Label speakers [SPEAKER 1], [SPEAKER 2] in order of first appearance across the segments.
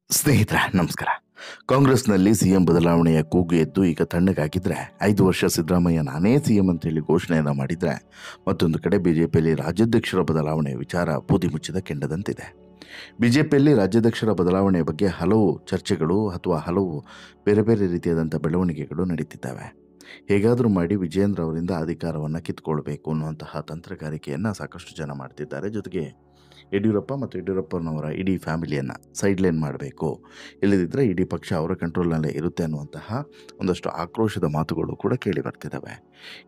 [SPEAKER 1] ಸ್ನೇಹಿತರೆ ನಮಸ್ಕಾರ. ಕಾಂಗ್ರೆಸ್ನಲ್ಲಿ ಸಿಎಂ ಬದಲಾವಣೆಯ ಕೂಗು ಎದ್ದು ಈಗ ತಣ್ಣಗಾಗಿದ್ರೆ 5 ವರ್ಷ ಸಿದ್ದರಾಮಯ್ಯ ನಾನೇ ಸಿಎಂ ಅಂತೇಳಿ ಘೋಷಣೆಯನ್ನು ಮಾಡಿದರೆ, ಮತ್ತೊಂದು ಕಡೆ ಬಿಜೆಪಿಯಲ್ಲಿ ರಾಜ್ಯಾಧ್ಯಕ್ಷರ ಬದಲಾವಣೆಯ ವಿಚಾರ ಬೂದಿ ಮುಚ್ಚಿದ ಕೆಂಡದಂತಿದೆ. ಬಿಜೆಪಿಯಲ್ಲಿ ರಾಜ್ಯಾಧ್ಯಕ್ಷರ ಬದಲಾವಣೆಯ ಬಗ್ಗೆ ಹಲವು ಚರ್ಚೆಗಳು ಅಥವಾ ಹಲವು ಬೇರೆ ಬೇರೆ ರೀತಿಯಾದಂಥ ಬೆಳವಣಿಗೆಗಳು ನಡೀತಿದ್ದಾವೆ. ಹೇಗಾದರೂ ಮಾಡಿ ವಿಜಯೇಂದ್ರ ಅವರಿಂದ ಅಧಿಕಾರವನ್ನು ಕಿತ್ಕೊಳ್ಬೇಕು ಅನ್ನುವಂತಹ ತಂತ್ರಗಾರಿಕೆಯನ್ನು ಸಾಕಷ್ಟು ಜನ ಮಾಡ್ತಿದ್ದಾರೆ. ಜೊತೆಗೆ ಯಡಿಯೂರಪ್ಪ ಮತ್ತು ಯಡಿಯೂರಪ್ಪನವರ ಇಡೀ ಫ್ಯಾಮಿಲಿಯನ್ನು ಸೈಡ್ಲೈನ್ ಮಾಡಬೇಕು, ಇಲ್ಲದಿದ್ದರೆ ಇಡೀ ಪಕ್ಷ ಅವರ ಕಂಟ್ರೋಲ್ನಲ್ಲೇ ಇರುತ್ತೆ ಅನ್ನುವಂತಹ ಒಂದಷ್ಟು ಆಕ್ರೋಶದ ಮಾತುಗಳು ಕೂಡ ಕೇಳಿ ಬರ್ತಿದ್ದಾವೆ.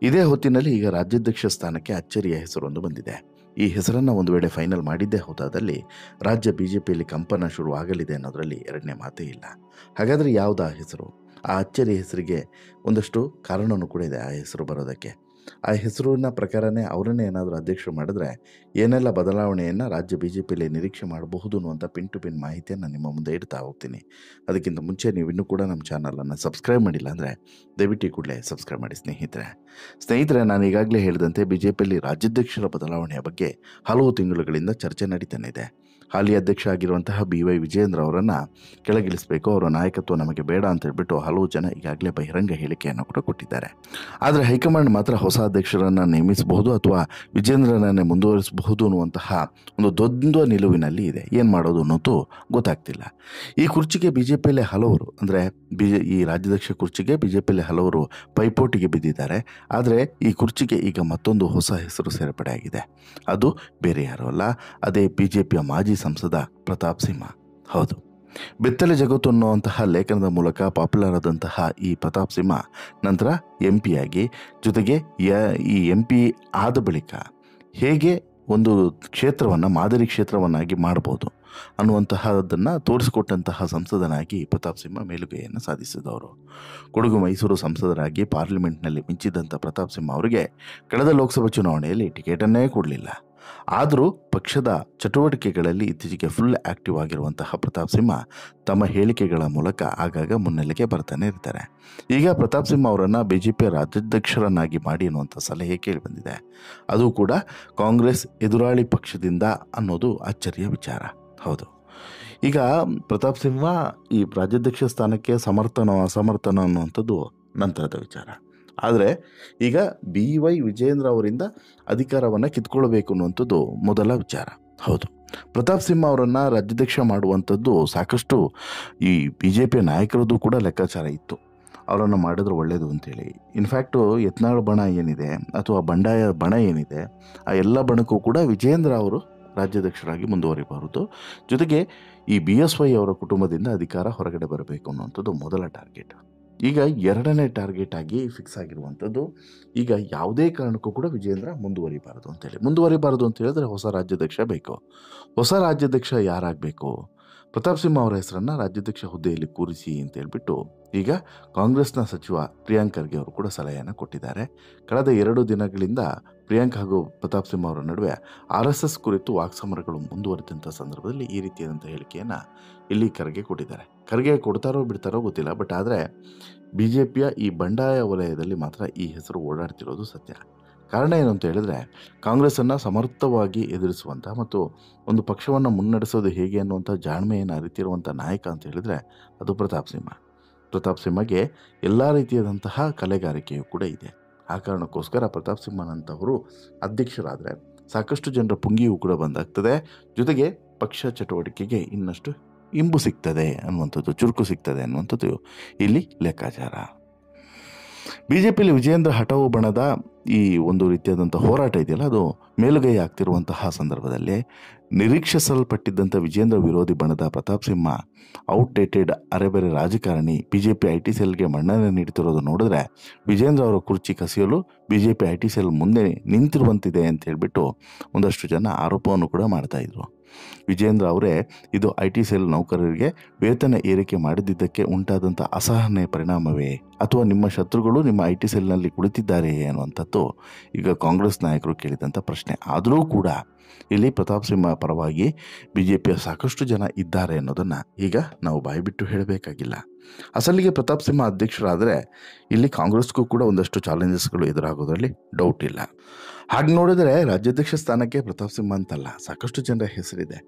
[SPEAKER 1] ಇದೇ ಹೊತ್ತಿನಲ್ಲಿ ಈಗ ರಾಜ್ಯಾಧ್ಯಕ್ಷ ಸ್ಥಾನಕ್ಕೆ ಅಚ್ಚರಿಯ ಹೆಸರೊಂದು ಬಂದಿದೆ. ಈ ಹೆಸರನ್ನು ಒಂದು ವೇಳೆ ಫೈನಲ್ ಮಾಡಿದ್ದೇ ಹೋದಾದಲ್ಲಿ ರಾಜ್ಯ ಬಿಜೆಪಿಯಲ್ಲಿ ಕಂಪನ ಶುರು ಆಗಲಿದೆ ಅನ್ನೋದರಲ್ಲಿ ಎರಡನೇ ಮಾತೇ ಇಲ್ಲ. ಹಾಗಾದರೆ ಯಾವುದಾ ಹೆಸರು? ಆ ಅಚ್ಚರಿಯ ಹೆಸರಿಗೆ ಒಂದಷ್ಟು ಕಾರಣವೂ ಕೂಡ ಇದೆ ಆ ಹೆಸರು ಬರೋದಕ್ಕೆ. ಆ ಹೆಸರಿನ ಪ್ರಕಾರನೇ ಅವರನ್ನೇ ಏನಾದರೂ ಅಧ್ಯಕ್ಷರು ಮಾಡಿದ್ರೆ ಏನೆಲ್ಲ ಬದಲಾವಣೆಯನ್ನು ರಾಜ್ಯ ಬಿಜೆಪಿಯಲ್ಲಿ ನಿರೀಕ್ಷೆ ಮಾಡಬಹುದು ಅನ್ನುವಂಥ ಪಿನ್ ಟು ಪಿನ್ ಮಾಹಿತಿಯನ್ನು ನಿಮ್ಮ ಮುಂದೆ ಇಡ್ತಾ ಹೋಗ್ತೀನಿ. ಅದಕ್ಕಿಂತ ಮುಂಚೆ ನೀವು ಇನ್ನೂ ಕೂಡ ನಮ್ಮ ಚಾನಲನ್ನು ಸಬ್ಸ್ಕ್ರೈಬ್ ಮಾಡಿಲ್ಲ ಅಂದರೆ ದಯವಿಟ್ಟು ಈ ಕೂಡಲೇ ಸಬ್ಸ್ಕ್ರೈಬ್ ಮಾಡಿ ಸ್ನೇಹಿತರೆ. ನಾನು ಈಗಾಗಲೇ ಹೇಳಿದಂತೆ ಬಿಜೆಪಿಯಲ್ಲಿ ರಾಜ್ಯಾಧ್ಯಕ್ಷರ ಬದಲಾವಣೆಯ ಬಗ್ಗೆ ಹಲವು ತಿಂಗಳುಗಳಿಂದ ಚರ್ಚೆ ನಡೀತಾನೆ ಇದೆ. ಹಾಲಿ ಅಧ್ಯಕ್ಷ ಆಗಿರುವಂತಹ BY ವಿಜಯೇಂದ್ರ ಅವರನ್ನು ಕೆಳಗಿಳಿಸಬೇಕು, ಅವರ ನಾಯಕತ್ವ ನಮಗೆ ಬೇಡ ಅಂತ ಹೇಳ್ಬಿಟ್ಟು ಹಲವು ಜನ ಈಗಾಗಲೇ ಬಹಿರಂಗ ಹೇಳಿಕೆಯನ್ನು ಕೂಡ ಕೊಟ್ಟಿದ್ದಾರೆ. ಆದರೆ ಹೈಕಮಾಂಡ್ ಮಾತ್ರ ಹೊಸ ಅಧ್ಯಕ್ಷರನ್ನು ನೇಮಿಸಬಹುದು ಅಥವಾ ವಿಜೇಂದ್ರನನ್ನೇ ಮುಂದುವರಿಸಬಹುದು ಅನ್ನುವಂತಹ ಒಂದು ದೊಡ್ಡ ನಿಲುವಿನಲ್ಲಿ ಇದೆ. ಏನು ಮಾಡೋದು ಅನ್ನೋದು ಗೊತ್ತಾಗ್ತಿಲ್ಲ. ಈ ಕುರ್ಚಿಗೆ ಬಿಜೆಪಿಯಲ್ಲೇ ಹಲವರು ಅಂದರೆ ಈ ರಾಜ್ಯಾಧ್ಯಕ್ಷ ಕುರ್ಚಿಗೆ ಬಿಜೆಪಿಯಲ್ಲಿ ಹಲವರು ಪೈಪೋಟಿಗೆ ಬಿದ್ದಿದ್ದಾರೆ. ಆದರೆ ಈ ಕುರ್ಚಿಗೆ ಈಗ ಮತ್ತೊಂದು ಹೊಸ ಹೆಸರು ಸೇರ್ಪಡೆಯಾಗಿದೆ. ಅದು ಬೇರೆ ಯಾರೂ ಅಲ್ಲ, ಅದೇ ಬಿಜೆಪಿಯ ಮಾಜಿ ಸಂಸದ ಪ್ರತಾಪ್ ಸಿಂಹ. ಹೌದು, ಬೆತ್ತಲೆ ಜಗತ್ತು ಅನ್ನುವಂತಹ ಲೇಖನದ ಮೂಲಕ ಪಾಪ್ಯುಲರ್ ಆದಂತಹ ಈ ಪ್ರತಾಪ್ ಸಿಂಹ ನಂತರ MP ಆಗಿ, ಜೊತೆಗೆ ಈ MP ಆದ ಬಳಿಕ ಹೇಗೆ ಒಂದು ಕ್ಷೇತ್ರವನ್ನು ಮಾದರಿ ಕ್ಷೇತ್ರವನ್ನಾಗಿ ಮಾಡ್ಬೋದು ಅನ್ನುವಂತಹದನ್ನು ತೋರಿಸಿಕೊಟ್ಟಂತಹ ಸಂಸದನಾಗಿ ಪ್ರತಾಪ್ ಸಿಂಹ ಮೇಲುಗೈಯನ್ನು ಸಾಧಿಸಿದವರು. ಕೊಡಗು ಮೈಸೂರು ಸಂಸದರಾಗಿ ಪಾರ್ಲಿಮೆಂಟ್ನಲ್ಲಿ ಮಿಂಚಿದಂಥ ಪ್ರತಾಪ್ ಸಿಂಹ ಅವರಿಗೆ ಕಳೆದ ಲೋಕಸಭಾ ಚುನಾವಣೆಯಲ್ಲಿ ಟಿಕೆಟನ್ನೇ ಕೊಡಲಿಲ್ಲ. ಆದರೂ ಪಕ್ಷದ ಚಟುವಟಿಕೆಗಳಲ್ಲಿ ಇತ್ತೀಚೆಗೆ ಫುಲ್ ಆಕ್ಟಿವ್ ಆಗಿರುವಂತಹ ಪ್ರತಾಪ್ ಸಿಂಹ ತಮ್ಮ ಹೇಳಿಕೆಗಳ ಮೂಲಕ ಆಗಾಗ ಮುನ್ನೆಲೆಗೆ ಬರ್ತಾನೆ ಇರ್ತಾರೆ. ಈಗ ಪ್ರತಾಪ್ ಸಿಂಹ ಅವರನ್ನು ಬಿಜೆಪಿಯ ರಾಜ್ಯಾಧ್ಯಕ್ಷರನ್ನಾಗಿ ಮಾಡಿ ಅನ್ನುವಂಥ ಸಲಹೆ ಕೇಳಿಬಂದಿದೆ. ಅದು ಕೂಡ ಕಾಂಗ್ರೆಸ್ ಎದುರಾಳಿ ಪಕ್ಷದಿಂದ ಅನ್ನೋದು ಅಚ್ಚರಿಯ ವಿಚಾರ. ಹೌದು, ಈಗ ಪ್ರತಾಪ್ ಸಿಂಹ ಈ ರಾಜ್ಯಾಧ್ಯಕ್ಷ ಸ್ಥಾನಕ್ಕೆ ಸಮರ್ಥನೋ ಅಸಮರ್ಥನೋ ಅನ್ನುವಂಥದ್ದು ನಂತರದ ವಿಚಾರ. ಆದರೆ ಈಗ BY ವಿಜಯೇಂದ್ರ ಅವರಿಂದ ಅಧಿಕಾರವನ್ನು ಕಿತ್ಕೊಳ್ಬೇಕು ಅನ್ನುವಂಥದ್ದು ಮೊದಲ ವಿಚಾರ. ಹೌದು, ಪ್ರತಾಪ್ ಸಿಂಹ ಅವರನ್ನು ರಾಜ್ಯಾಧ್ಯಕ್ಷ ಮಾಡುವಂಥದ್ದು ಸಾಕಷ್ಟು ಈ BJP ನಾಯಕರದ್ದು ಕೂಡ ಲೆಕ್ಕಾಚಾರ ಇತ್ತು, ಅವರನ್ನು ಮಾಡಿದ್ರೆ ಒಳ್ಳೆಯದು ಅಂತೇಳಿ. ಇನ್ಫ್ಯಾಕ್ಟು ಯತ್ನಾಳ್ ಬಣ ಏನಿದೆ ಅಥವಾ ಬಂಡಾಯ ಬಣ ಏನಿದೆ, ಆ ಎಲ್ಲ ಬಣಕ್ಕೂ ಕೂಡ ವಿಜಯೇಂದ್ರ ಅವರು ರಾಜ್ಯಾಧ್ಯಕ್ಷರಾಗಿ ಮುಂದುವರಿಬಾರದು. ಜೊತೆಗೆ ಈ BSY ಅವರ ಕುಟುಂಬದಿಂದ ಅಧಿಕಾರ ಹೊರಗಡೆ ಬರಬೇಕು ಅನ್ನುವಂಥದ್ದು ಮೊದಲ ಟಾರ್ಗೆಟ್. ಈಗ ಎರಡನೇ ಟಾರ್ಗೆಟ್ ಆಗಿ ಫಿಕ್ಸ್ ಆಗಿರುವಂಥದ್ದು, ಈಗ ಯಾವುದೇ ಕಾರಣಕ್ಕೂ ಕೂಡ ವಿಜಯೇಂದ್ರ ಮುಂದುವರಿಬಾರದು ಅಂತ ಹೇಳಿದ್ರೆ ಹೊಸ ರಾಜ್ಯಾಧ್ಯಕ್ಷ ಬೇಕು. ಹೊಸ ರಾಜ್ಯಾಧ್ಯಕ್ಷ ಯಾರಾಗಬೇಕು? ಪ್ರತಾಪ್ ಸಿಂಹ ಅವರ ಹೆಸರನ್ನು ರಾಜ್ಯಾಧ್ಯಕ್ಷ ಹುದ್ದೆಯಲ್ಲಿ ಕೂರಿಸಿ ಅಂತ ಹೇಳ್ಬಿಟ್ಟು ಈಗ ಕಾಂಗ್ರೆಸ್ನ ಸಚಿವ ಪ್ರಿಯಾಂಕ್ ಖರ್ಗೆ ಅವರು ಕೂಡ ಸಲಹೆಯನ್ನು ಕೊಟ್ಟಿದ್ದಾರೆ. ಕಳೆದ 2 ದಿನಗಳಿಂದ ಪ್ರಿಯಾಂಕ್ ಹಾಗೂ ಪ್ರತಾಪ್ ಸಿಂಹ ಅವರ ನಡುವೆ RSS ಕುರಿತು ವಾಕ್ಸಮರಗಳು ಮುಂದುವರೆದಂಥ ಸಂದರ್ಭದಲ್ಲಿ ಈ ರೀತಿಯಾದಂಥ ಹೇಳಿಕೆಯನ್ನು ಇಲ್ಲಿ ಖರ್ಗೆ ಕೊಟ್ಟಿದ್ದಾರೆ. ಖರ್ಗೆ ಕೊಡ್ತಾರೋ ಬಿಡ್ತಾರೋ ಗೊತ್ತಿಲ್ಲ, ಬಟ್ ಆದರೆ BJPಯ ಈ ಬಂಡಾಯ ವಲಯದಲ್ಲಿ ಮಾತ್ರ ಈ ಹೆಸರು ಓಡಾಡ್ತಿರೋದು ಸತ್ಯ. ಕಾರಣ ಏನು ಅಂತ ಹೇಳಿದ್ರೆ, ಕಾಂಗ್ರೆಸ್ಸನ್ನು ಸಮರ್ಥವಾಗಿ ಎದುರಿಸುವಂಥ ಮತ್ತು ಒಂದು ಪಕ್ಷವನ್ನು ಮುನ್ನಡೆಸೋದು ಹೇಗೆ ಅನ್ನುವಂಥ ಜಾಣ್ಮೆಯನ್ನು ಅರಿತಿರುವಂಥ ನಾಯಕ ಅಂತ ಹೇಳಿದ್ರೆ ಅದು ಪ್ರತಾಪ್ ಸಿಂಹ. ಪ್ರತಾಪ್ ಸಿಂಹಗೆ ಎಲ್ಲ ರೀತಿಯಾದಂತಹ ಕಲೆಗಾರಿಕೆಯೂ ಕೂಡ ಇದೆ. ಆ ಕಾರಣಕ್ಕೋಸ್ಕರ ಪ್ರತಾಪ್ ಸಿಂಹನಂತವರು ಅಧ್ಯಕ್ಷರಾದರೆ ಸಾಕಷ್ಟು ಜನರ ಪುಂಗಿಯೂ ಕೂಡ ಬಂದಾಗ್ತದೆ. ಜೊತೆಗೆ ಪಕ್ಷ ಚಟುವಟಿಕೆಗೆ ಇನ್ನಷ್ಟು ಇಂಬು ಸಿಗ್ತದೆ ಅನ್ನುವಂಥದ್ದು, ಚುರುಕು ಸಿಗ್ತದೆ ಅನ್ನುವಂಥದ್ದು ಇಲ್ಲಿ ಲೆಕ್ಕಾಚಾರ. BJPಯಲ್ಲಿ ವಿಜಯೇಂದ್ರ ಹಠಾವು ಬಣದ ಈ ಒಂದು ರೀತಿಯಾದಂಥ ಹೋರಾಟ ಇದೆಯಲ್ಲ, ಅದು ಮೇಲುಗೈ ಆಗ್ತಿರುವಂತಹ ಸಂದರ್ಭದಲ್ಲಿ ನಿರೀಕ್ಷಿಸಲ್ಪಟ್ಟಿದ್ದಂಥ ವಿಜೇಂದ್ರ ವಿರೋಧಿ ಬಣದ ಪ್ರತಾಪ್ ಸಿಂಹ ಔಟ್ಡೇಟೆಡ್ ಅರೆಬೆರೆ ರಾಜಕಾರಣಿ BJP IT ಸೆಲ್ಗೆ ಮನ್ನಣೆ ನೀಡುತ್ತಿರೋದು ನೋಡಿದ್ರೆ ವಿಜೇಂದ್ರ ಅವರ ಕುರ್ಚಿ ಕಸಿಯಲು BJP IT ಸೆಲ್ ಮುಂದೆ ನಿಂತಿರುವಂತಿದೆ ಅಂತ ಹೇಳ್ಬಿಟ್ಟು ಒಂದಷ್ಟು ಜನ ಆರೋಪವನ್ನು ಕೂಡ ಮಾಡ್ತಾ ಇದ್ರು. ವಿಜೇಂದ್ರ ಅವರೇ ಇದು IT ಸೆಲ್ ನೌಕರರಿಗೆ ವೇತನ ಏರಿಕೆ ಮಾಡಿದ್ದಕ್ಕೆ ಉಂಟಾದಂಥ ಅಸಹನೆ ಪರಿಣಾಮವೇ, ಅಥವಾ ನಿಮ್ಮ ಶತ್ರುಗಳು ನಿಮ್ಮ IT ಸೆಲ್ನಲ್ಲಿ ಕುಳಿತಿದ್ದಾರೆಯೇ ಅನ್ನುವಂಥದ್ದು ಈಗ ಕಾಂಗ್ರೆಸ್ ನಾಯಕರು ಕೇಳಿದಂಥ ಪ್ರಶ್ನೆ ಘಟನೆ ಆದರೂ ಕೂಡ ಇಲ್ಲಿ ಪ್ರತಾಪ್ ಸಿಂಹ ಪರವಾಗಿ BJPಯ ಸಾಕಷ್ಟು ಜನ ಇದ್ದಾರೆ ಅನ್ನೋದನ್ನು ಈಗ ನಾವು ಬಾಯಿಬಿಟ್ಟು ಹೇಳಬೇಕಾಗಿಲ್ಲ. ಅಸಲಿಗೆ ಪ್ರತಾಪ್ ಸಿಂಹ ಅಧ್ಯಕ್ಷರಾದರೆ ಇಲ್ಲಿ ಕಾಂಗ್ರೆಸ್ಗೂ ಕೂಡ ಒಂದಷ್ಟು ಚಾಲೆಂಜಸ್ಗಳು ಎದುರಾಗೋದ್ರಲ್ಲಿ ಡೌಟ್ ಇಲ್ಲ. ಹಾಗೆ ನೋಡಿದರೆ ರಾಜ್ಯಾಧ್ಯಕ್ಷ ಸ್ಥಾನಕ್ಕೆ ಪ್ರತಾಪ್ ಸಿಂಹ ಅಂತಲ್ಲ, ಸಾಕಷ್ಟು ಜನರ ಹೆಸರಿದೆ.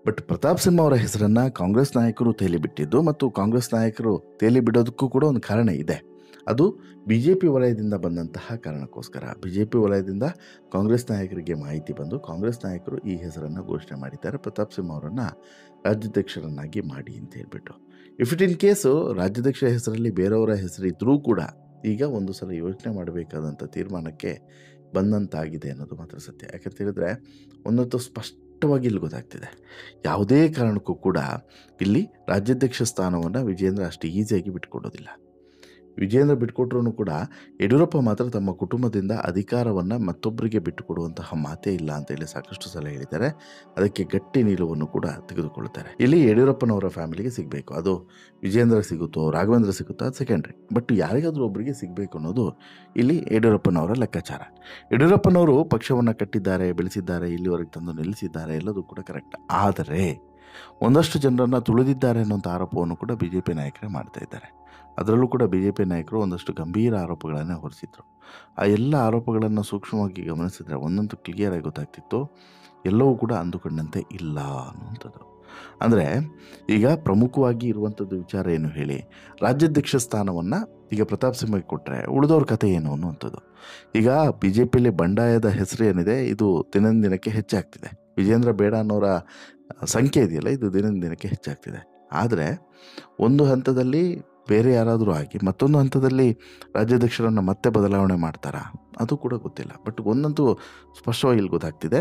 [SPEAKER 1] ಬಟ್ ಪ್ರತಾಪ್ ಸಿಂಹ ಅವರ ಹೆಸರನ್ನು ಕಾಂಗ್ರೆಸ್ ನಾಯಕರು ತೇಲಿ ಬಿಟ್ಟಿದ್ದು ಮತ್ತು ಕಾಂಗ್ರೆಸ್ ನಾಯಕರು ತೇಲಿ ಬಿಡೋದಕ್ಕೂ ಕೂಡ ಒಂದು ಕಾರಣ ಇದೆ. ಅದು BJP ವಲಯದಿಂದ ಬಂದಂತಹ ಕಾರಣಕ್ಕೋಸ್ಕರ. BJP ವಲಯದಿಂದ ಕಾಂಗ್ರೆಸ್ ನಾಯಕರಿಗೆ ಮಾಹಿತಿ ಬಂದು ಕಾಂಗ್ರೆಸ್ ನಾಯಕರು ಈ ಹೆಸರನ್ನು ಘೋಷಣೆ ಮಾಡಿದ್ದಾರೆ, ಪ್ರತಾಪ್ ಸಿಂಹ ಅವರನ್ನು ರಾಜ್ಯಾಧ್ಯಕ್ಷರನ್ನಾಗಿ ಮಾಡಿ ಅಂತ ಹೇಳ್ಬಿಟ್ಟು. ಇಫ್ ಇಟ್ ಇನ್ ಕೇಸು ರಾಜ್ಯಾಧ್ಯಕ್ಷ ಹೆಸರಲ್ಲಿ ಬೇರೆಯವರ ಹೆಸರಿದ್ದರೂ ಕೂಡ ಈಗ ಒಂದು ಸಲ ಯೋಚನೆ ಮಾಡಬೇಕಾದಂಥ ತೀರ್ಮಾನಕ್ಕೆ ಬಂದಂತಾಗಿದೆ ಅನ್ನೋದು ಮಾತ್ರ ಸತ್ಯ. ಯಾಕಂತ ಹೇಳಿದ್ರೆ ಒಂದಂತೂ ಸ್ಪಷ್ಟವಾಗಿ ಇಲ್ಲಿ ಗೊತ್ತಾಗ್ತಿದೆ, ಯಾವುದೇ ಕಾರಣಕ್ಕೂ ಕೂಡ ಇಲ್ಲಿ ರಾಜ್ಯಾಧ್ಯಕ್ಷ ಸ್ಥಾನವನ್ನು ವಿಜೇಂದ್ರ ಅಷ್ಟು ಈಸಿಯಾಗಿ ಬಿಟ್ಕೊಡೋದಿಲ್ಲ. ವಿಜೇಂದ್ರ ಬಿಟ್ಕೊಟ್ರೂ ಕೂಡ ಯಡಿಯೂರಪ್ಪ ಮಾತ್ರ ತಮ್ಮ ಕುಟುಂಬದಿಂದ ಅಧಿಕಾರವನ್ನು ಮತ್ತೊಬ್ಬರಿಗೆ ಬಿಟ್ಟುಕೊಡುವಂತಹ ಮಾತೇ ಇಲ್ಲ ಅಂತೇಳಿ ಸಾಕಷ್ಟು ಸಲ ಹೇಳಿದ್ದಾರೆ. ಅದಕ್ಕೆ ಗಟ್ಟಿ ನಿಲುವನ್ನು ಕೂಡ ತೆಗೆದುಕೊಳ್ಳುತ್ತಾರೆ. ಇಲ್ಲಿ ಯಡಿಯೂರಪ್ಪನವರ ಫ್ಯಾಮಿಲಿಗೆ ಸಿಗಬೇಕು, ಅದು ವಿಜೇಂದ್ರ ಸಿಗುತ್ತೋ ರಾಘವೇಂದ್ರ ಸಿಗುತ್ತೋ ಅದು ಸೆಕೆಂಡ್ರಿ. ಬಟ್ ಯಾರಿಗಾದರೂ ಒಬ್ಬರಿಗೆ ಸಿಗಬೇಕು ಅನ್ನೋದು ಇಲ್ಲಿ ಯಡಿಯೂರಪ್ಪನವರ ಲೆಕ್ಕಾಚಾರ. ಯಡಿಯೂರಪ್ಪನವರು ಪಕ್ಷವನ್ನು ಕಟ್ಟಿದ್ದಾರೆ, ಬೆಳೆಸಿದ್ದಾರೆ, ಇಲ್ಲಿವರೆಗೆ ತಂದು ನಿಲ್ಲಿಸಿದ್ದಾರೆ, ಎಲ್ಲದೂ ಕೂಡ ಕರೆಕ್ಟ್. ಆದರೆ ಒಂದಷ್ಟು ಜನರನ್ನು ತುಳಿದಿದ್ದಾರೆ ಅನ್ನೋಂಥ ಆರೋಪವನ್ನು ಕೂಡ BJP ನಾಯಕರೇ ಮಾಡ್ತಾ ಇದ್ದಾರೆ. ಅದರಲ್ಲೂ ಕೂಡ BJP ನಾಯಕರು ಒಂದಷ್ಟು ಗಂಭೀರ ಆರೋಪಗಳನ್ನೇ ಹೊರಿಸಿದ್ರು. ಆ ಎಲ್ಲ ಆರೋಪಗಳನ್ನು ಸೂಕ್ಷ್ಮವಾಗಿ ಗಮನಿಸಿದ್ರೆ ಒಂದಂತೂ ಕ್ಲಿಯರ್ ಆಗಿ ಗೊತ್ತಾಗ್ತಿತ್ತು, ಎಲ್ಲವೂ ಕೂಡ ಅಂದುಕೊಂಡಂತೆ ಇಲ್ಲ ಅನ್ನುವಂಥದ್ದು. ಅಂದರೆ ಈಗ ಪ್ರಮುಖವಾಗಿ ಇರುವಂಥದ್ದು ವಿಚಾರ ಏನು ಹೇಳಿ, ರಾಜ್ಯಾಧ್ಯಕ್ಷ ಸ್ಥಾನವನ್ನು ಈಗ ಪ್ರತಾಪ್ ಸಿಂಹಗೆ ಕೊಟ್ಟರೆ ಉಳಿದವ್ರ ಕಥೆ ಏನು ಅನ್ನುವಂಥದ್ದು. ಈಗ BJPಯಲ್ಲಿ ಬಂಡಾಯದ ಹೆಸರು ಏನಿದೆ ಇದು ದಿನಕ್ಕೆ ಹೆಚ್ಚಾಗ್ತಿದೆ. ವಿಜೇಂದ್ರ ಬೇಡ ಅನ್ನೋರ ಸಂಖ್ಯೆ ಇದೆಯಲ್ಲ, ಇದು ದಿನಕ್ಕೆ ಹೆಚ್ಚಾಗ್ತಿದೆ. ಆದರೆ ಒಂದು ಹಂತದಲ್ಲಿ ಬೇರೆ ಯಾರಾದರೂ ಆಗಿ ಮತ್ತೊಂದು ಹಂತದಲ್ಲಿ ರಾಜ್ಯಾಧ್ಯಕ್ಷರನ್ನು ಮತ್ತೆ ಬದಲಾವಣೆ ಮಾಡ್ತಾರಾ ಅದು ಕೂಡ ಗೊತ್ತಿಲ್ಲ. ಬಟ್ ಒಂದಂತೂ ಸ್ಪಷ್ಟವಾಗಿ ಇಲ್ಲಿ ಗೊತ್ತಾಗ್ತಿದೆ,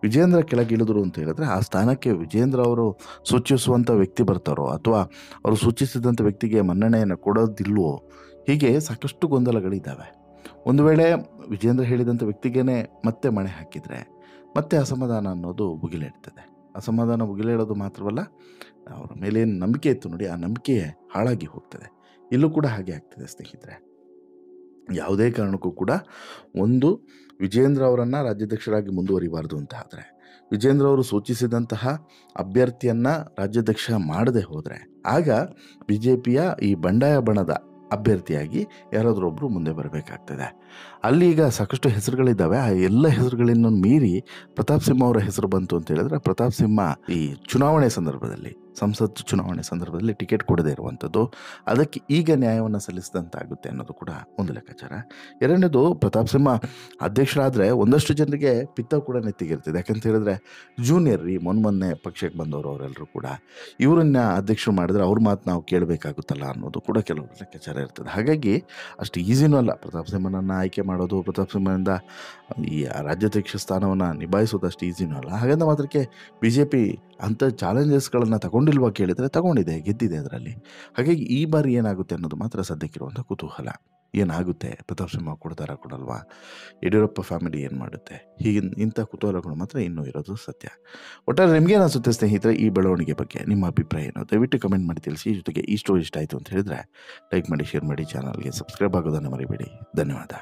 [SPEAKER 1] ವಿಜೇಂದ್ರ ಕೆಳಗಿಳಿದ್ರು ಅಂತ ಹೇಳಿದ್ರೆ ಆ ಸ್ಥಾನಕ್ಕೆ ವಿಜೇಂದ್ರ ಅವರು ಸೂಚಿಸುವಂಥ ವ್ಯಕ್ತಿ ಬರ್ತಾರೋ ಅಥವಾ ಅವರು ಸೂಚಿಸಿದಂಥ ವ್ಯಕ್ತಿಗೆ ಮನ್ನಣೆಯನ್ನು ಕೊಡೋದಿಲ್ವೋ, ಹೀಗೆ ಸಾಕಷ್ಟು ಗೊಂದಲಗಳಿದ್ದಾವೆ. ಒಂದು ವೇಳೆ ವಿಜೇಂದ್ರ ಹೇಳಿದಂಥ ವ್ಯಕ್ತಿಗೇ ಮತ್ತೆ ಮಣೆ ಹಾಕಿದರೆ ಮತ್ತೆ ಅಸಮಾಧಾನ ಅನ್ನೋದು ಭುಗಿಲೇಳ್ತದೆ. ಅಸಮಾಧಾನ ಭುಗಿಲೇಳೋದು ಮಾತ್ರವಲ್ಲ, ಅವರ ಮೇಲೇನು ನಂಬಿಕೆ ಇತ್ತು ನೋಡಿ, ಆ ನಂಬಿಕೆ ಹಾಳಾಗಿ ಹೋಗ್ತದೆ. ಇಲ್ಲೂ ಕೂಡ ಹಾಗೆ ಆಗ್ತದೆ ಸ್ನೇಹಿತರೆ. ಯಾವುದೇ ಕಾರಣಕ್ಕೂ ಕೂಡ ಒಂದು ವಿಜೇಂದ್ರ ಅವರನ್ನು ರಾಜ್ಯಾಧ್ಯಕ್ಷರಾಗಿ ಮುಂದುವರಿಬಾರ್ದು ಅಂತ ಆದರೆ, ವಿಜೇಂದ್ರ ಅವರು ಸೂಚಿಸಿದಂತಹ ಅಭ್ಯರ್ಥಿಯನ್ನು ರಾಜ್ಯಾಧ್ಯಕ್ಷ ಮಾಡದೆ ಹೋದರೆ ಆಗ BJPಯ ಈ ಬಂಡಾಯ ಬಣದ ಅಭ್ಯರ್ಥಿಯಾಗಿ ಯಾರಾದರೂ ಒಬ್ಬರು ಮುಂದೆ ಬರಬೇಕಾಗ್ತದೆ. ಅಲ್ಲಿ ಈಗ ಸಾಕಷ್ಟು ಹೆಸರುಗಳಿದ್ದಾವೆ. ಆ ಎಲ್ಲ ಹೆಸರುಗಳನ್ನು ಮೀರಿ ಪ್ರತಾಪ್ ಸಿಂಹ ಅವರ ಹೆಸರು ಬಂತು ಅಂತ ಹೇಳಿದ್ರೆ, ಪ್ರತಾಪ್ ಸಿಂಹ ಈ ಚುನಾವಣೆ ಸಂದರ್ಭದಲ್ಲಿ, ಸಂಸತ್ ಚುನಾವಣೆ ಸಂದರ್ಭದಲ್ಲಿ ಟಿಕೆಟ್ ಕೊಡದೇ ಇರುವಂಥದ್ದು, ಅದಕ್ಕೆ ಈಗ ನ್ಯಾಯವನ್ನು ಸಲ್ಲಿಸಿದಂತಾಗುತ್ತೆ ಅನ್ನೋದು ಕೂಡ ಒಂದು ಲೆಕ್ಕಾಚಾರ. ಎರಡನೇದು, ಪ್ರತಾಪ್ ಸಿಂಹ ಅಧ್ಯಕ್ಷರಾದರೆ ಒಂದಷ್ಟು ಜನರಿಗೆ ಪಿತ್ತ ಕೂಡ ನೆತ್ತಿಗಿರ್ತದೆ. ಯಾಕಂತ ಹೇಳಿದ್ರೆ ಜೂನಿಯರ್ ಮೊನ್ನೆ ಪಕ್ಷಕ್ಕೆ ಬಂದವರು ಅವರೆಲ್ಲರೂ ಕೂಡ ಇವರನ್ನ ಅಧ್ಯಕ್ಷರು ಮಾಡಿದ್ರೆ ಅವ್ರ ಮಾತು ನಾವು ಕೇಳಬೇಕಾಗುತ್ತಲ್ಲ ಅನ್ನೋದು ಕೂಡ ಕೆಲವರು ಲೆಕ್ಕಾಚಾರ ಇರ್ತದೆ. ಹಾಗಾಗಿ ಅಷ್ಟು ಈಸಿನೂ ಅಲ್ಲ ಪ್ರತಾಪ್ ಸಿಂಹನನ್ನು ಆಯ್ಕೆ ಮಾಡೋದು, ಪ್ರತಾಪ್ ಸಿಂಹನಿಂದ ಈ ರಾಜ್ಯಾಧ್ಯಕ್ಷ ಸ್ಥಾನವನ್ನು ನಿಭಾಯಿಸೋದು ಅಷ್ಟು ಈಸಿನೂ ಅಲ್ಲ. ಹಾಗಂತ ಮಾತ್ರಕ್ಕೆ BJP ಅಂಥ ಚಾಲೆಂಜಸ್ಗಳನ್ನು ತಗೊಂಡಿಲ್ವಾ ಕೇಳಿದರೆ ತಗೊಂಡಿದೆ, ಗೆದ್ದಿದೆ ಅದರಲ್ಲಿ. ಹಾಗಾಗಿ ಈ ಬಾರಿ ಏನಾಗುತ್ತೆ ಅನ್ನೋದು ಮಾತ್ರ ಸದ್ಯಕ್ಕಿರುವಂಥ ಕುತೂಹಲ. ಏನಾಗುತ್ತೆ, ಪ್ರತಾಪ್ ಸಿಂಹ ಕೊಡ್ತಾರಾ ಕೊಡಲ್ವಾ, ಯಡಿಯೂರಪ್ಪ ಫ್ಯಾಮಿಲಿ ಏನು ಮಾಡುತ್ತೆ, ಹೀಗೆ ಇಂಥ ಕುತೂಹಲಗಳು ಮಾತ್ರ ಇನ್ನೂ ಇರೋದು ಸತ್ಯ. ಒಟ್ಟಾರೆ ನಿಮಗೇನು ಅನಿಸುತ್ತೆ ಸ್ನೇಹಿತರೆ ಈ ಬೆಳವಣಿಗೆ ಬಗ್ಗೆ? ನಿಮ್ಮ ಅಭಿಪ್ರಾಯ ಏನು? ದಯವಿಟ್ಟು ಕಮೆಂಟ್ ಮಾಡಿ ತಿಳಿಸಿ. ಜೊತೆಗೆ ಈ ಸ್ಟೋರಿ ಇಷ್ಟ ಆಯಿತು ಅಂತ ಹೇಳಿದರೆ ಲೈಕ್ ಮಾಡಿ, ಶೇರ್ ಮಾಡಿ, ಚಾನಲ್ಗೆ ಸಬ್ಸ್ಕ್ರೈಬ್ ಆಗೋದನ್ನು ಮರಿಬೇಡಿ. ಧನ್ಯವಾದ.